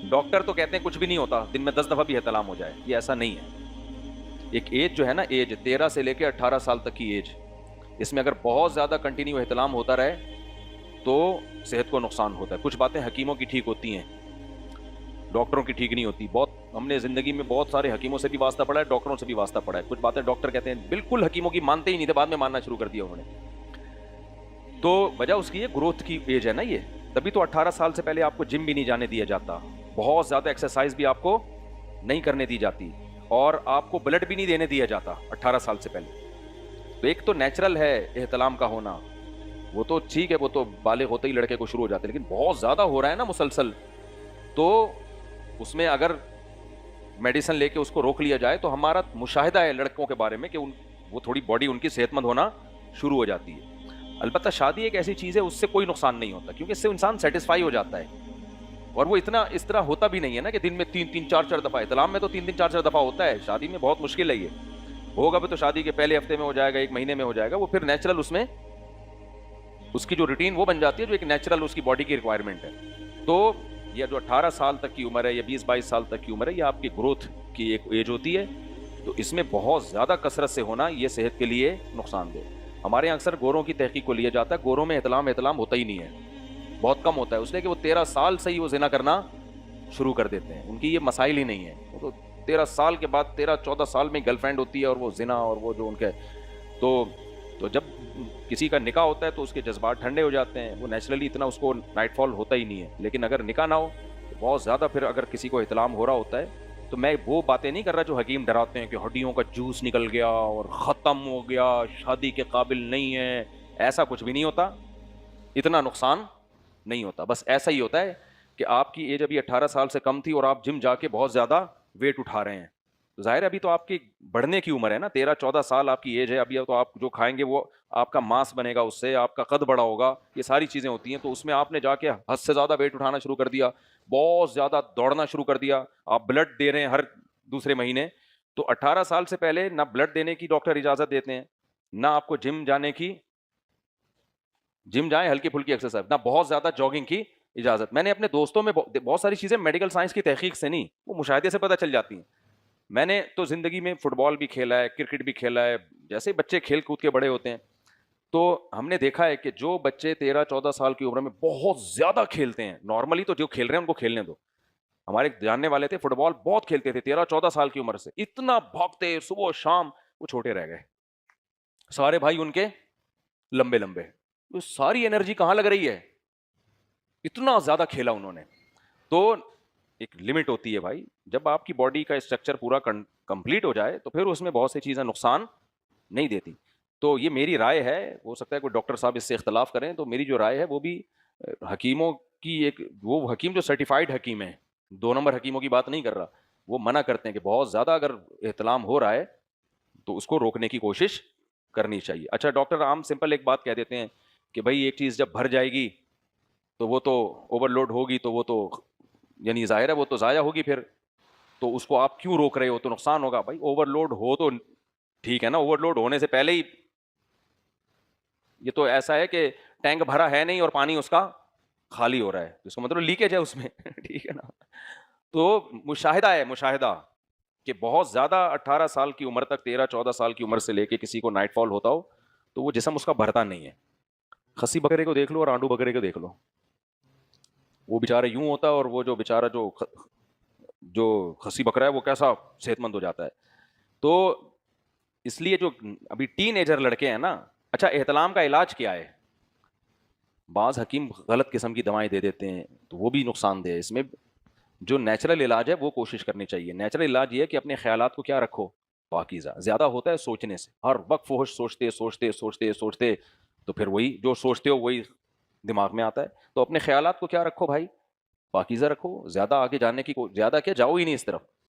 Doctor تو کہتے ہیں کچھ بھی نہیں ہوتا، دن میں 10 دفعہ بھی احتلام ہو جائے، یہ ایسا نہیں ہے. ایک ایج جو ہے نا، ایج 13 سے لے کے 18 سال تک کی ایج، اس میں اگر بہت زیادہ کنٹینیو احتلام ہوتا رہے تو صحت کو نقصان ہوتا ہے. کچھ باتیں حکیموں کی ٹھیک ہوتی ہیں، ڈاکٹروں کی ٹھیک نہیں ہوتی. بہت ہم نے زندگی میں بہت سارے حکیموں سے بھی واسطہ پڑا ہے، ڈاکٹروں سے بھی واسطہ پڑا ہے. کچھ باتیں ڈاکٹر کہتے ہیں بالکل حکیموں کی مانتے ہی نہیں تھے، بعد میں ماننا شروع کر دیا انہوں نے. تو وجہ اس کی یہ گروتھ کی ایج ہے نا یہ. تبھی تو 18 سال سے پہلے آپ کو جم بھی نہیں جانے دیا جاتا، بہت زیادہ ایکسرسائز بھی آپ کو نہیں کرنے دی جاتی، اور آپ کو بلڈ بھی نہیں دینے دیا جاتا 18 سال سے پہلے. تو ایک تو نیچرل ہے احتلام کا ہونا، وہ تو ٹھیک ہے، وہ تو بالغ ہوتے ہی لڑکے کو شروع ہو جاتے ہیں. لیکن بہت زیادہ ہو رہا ہے نا مسلسل، تو اس میں اگر میڈیسن لے کے اس کو روک لیا جائے تو ہمارا مشاہدہ ہے لڑکوں کے بارے میں کہ وہ تھوڑی باڈی ان کی صحت مند ہونا شروع ہو جاتی ہے. البتہ شادی ایک ایسی چیز ہے اس سے کوئی نقصان نہیں ہوتا، کیونکہ اس سے انسان سیٹسفائی ہو جاتا ہے. اور وہ اتنا اس طرح ہوتا بھی نہیں ہے نا کہ دن میں 3-4 دفعہ. احتلام میں تو 3-4 دفعہ ہوتا ہے، شادی میں بہت مشکل ہے. یہ ہوگا بھی تو شادی کے پہلے ہفتے میں ہو جائے گا، 1 مہینے میں ہو جائے گا. وہ پھر نیچرل اس میں اس کی جو روٹین وہ بن جاتی ہے جو ایک نیچرل اس کی باڈی کی ریکوائرمنٹ ہے. تو یہ جو 18 سال تک کی عمر ہے یا 20-22 سال تک کی عمر ہے، یہ آپ کی گروتھ کی ایک ایج ہوتی ہے. تو اس میں بہت زیادہ کثرت سے ہونا یہ صحت کے لیے نقصان دہ. ہمارے یہاں اکثر گوروں کی تحقیق کو لیا جاتا ہے، گوروں میں احتلام ہوتا ہی نہیں ہے، بہت کم ہوتا ہے. اس لیے کہ وہ 13 سال سے ہی وہ زنا کرنا شروع کر دیتے ہیں، ان کی یہ مسائل ہی نہیں ہے. وہ تو 13 سال کے بعد 13-14 سال میں گرل فرینڈ ہوتی ہے، اور وہ زنا اور وہ جو ان کے تو جب کسی کا نکاح ہوتا ہے تو اس کے جذبات ٹھنڈے ہو جاتے ہیں، وہ نیچرلی اتنا اس کو نائٹ فال ہوتا ہی نہیں ہے. لیکن اگر نکاح نہ ہو تو بہت زیادہ پھر اگر کسی کو احتلام ہو رہا ہوتا ہے، تو میں وہ باتیں نہیں کر رہا جو حکیم ڈراتے ہیں کہ ہڈیوں کا جوس نکل گیا اور ختم ہو گیا، شادی کے قابل نہیں ہے. ایسا کچھ بھی نہیں ہوتا، اتنا نقصان نہیں ہوتا. بس ایسا ہی ہوتا ہے کہ آپ کی ایج ابھی 18 سال سے کم تھی اور آپ جم جا کے بہت زیادہ ویٹ اٹھا رہے ہیں. ظاہر ہے ابھی تو آپ کی بڑھنے کی عمر ہے نا، 13-14 سال آپ کی ایج ہے. ابھی تو آپ جو کھائیں گے وہ آپ کا ماس بنے گا، اس سے آپ کا قد بڑا ہوگا، یہ ساری چیزیں ہوتی ہیں. تو اس میں آپ نے جا کے حد سے زیادہ ویٹ اٹھانا شروع کر دیا، بہت زیادہ دوڑنا شروع کر دیا، آپ بلڈ دے رہے ہیں ہر دوسرے مہینے. تو 18 سال سے پہلے نہ بلڈ دینے کی ڈاکٹر اجازت دیتے ہیں، نہ آپ کو جم جانے کی، جم جائیں ہلکی پھلکی ایکسرسائز، نہ بہت زیادہ جاگنگ کی اجازت. میں نے اپنے دوستوں میں بہت ساری چیزیں میڈیکل سائنس کی تحقیق سے نہیں، وہ مشاہدے سے پتہ چل جاتی ہیں. میں نے تو زندگی میں فٹ بال بھی کھیلا ہے، کرکٹ بھی کھیلا ہے، جیسے بچے کھیل کود کے بڑے ہوتے ہیں. تو ہم نے دیکھا ہے کہ جو بچے 13-14 سال کی عمر میں بہت زیادہ کھیلتے ہیں، نارملی تو جو کھیل رہے ہیں ان کو کھیلنے دو. ہمارے جاننے والے تھے فٹ بال بہت کھیلتے تھے 13-14 سال کی عمر سے، اتنا بھاگتے صبح شام، وہ چھوٹے رہ گئے. سارے بھائی ان کے لمبے لمبے، تو ساری انرجی کہاں لگ رہی ہے، اتنا زیادہ کھیلا انہوں نے. تو ایک لمٹ ہوتی ہے بھائی، جب آپ کی باڈی کا اسٹرکچر پورا کمپلیٹ ہو جائے تو پھر اس میں بہت سی چیزیں نقصان نہیں دیتی. تو یہ میری رائے ہے، ہو سکتا ہے کوئی ڈاکٹر صاحب اس سے اختلاف کریں. تو میری جو رائے ہے وہ بھی حکیموں کی، ایک وہ حکیم جو سرٹیفائڈ حکیم ہیں، 2 نمبر حکیموں کی بات نہیں کر رہا، وہ منع کرتے ہیں کہ بہت زیادہ اگر احتلام ہو رہا ہے تو اس کو روکنے کی کوشش کرنی چاہیے. اچھا ڈاکٹر عام سمپل ایک بات کہہ دیتے ہیں کہ بھائی ایک چیز جب بھر جائے گی تو وہ تو اوور لوڈ ہوگی، تو وہ تو یعنی ظاہر ہے وہ تو ضائع ہوگی پھر، تو اس کو آپ کیوں روک رہے ہو، تو نقصان ہوگا. بھائی اوور لوڈ ہو تو ٹھیک ہے نا، اوور لوڈ ہونے سے پہلے ہی یہ تو ایسا ہے کہ ٹینک بھرا ہے نہیں اور پانی اس کا خالی ہو رہا ہے، اس کا مطلب لیکیج ہے اس میں ٹھیک ہے نا. تو مشاہدہ ہے، مشاہدہ کہ بہت زیادہ 18 سال کی عمر تک، 13-14 سال کی عمر سے لے کے کسی کو نائٹ فال ہوتا ہو تو وہ جسم اس کا بھرتا نہیں ہے. خسی بکرے کو دیکھ لو اور آنڈو بکرے کو دیکھ لو، وہ بیچارہ یوں ہوتا ہے، اور وہ جو بیچارہ جو خسی بکرا ہے وہ کیسا صحت مند ہو جاتا ہے. تو اس لیے جو ابھی ٹین ایجر لڑکے ہیں نا، اچھا احتلام کا علاج کیا ہے؟ بعض حکیم غلط قسم کی دوائیں دے دیتے ہیں تو وہ بھی نقصان دہ ہے. اس میں جو نیچرل علاج ہے وہ کوشش کرنی چاہیے. نیچرل علاج یہ ہے کہ اپنے خیالات کو کیا رکھو، پاکیزہ. زیادہ ہوتا ہے سوچنے سے، ہر وقت فحش سوچتے سوچتے سوچتے سوچتے، تو پھر وہی جو سوچتے ہو وہی دماغ میں آتا ہے. تو اپنے خیالات کو کیا رکھو بھائی، پاکیزہ رکھو. زیادہ آگے جانے کی زیادہ کیا جاؤ ہی نہیں اس طرف.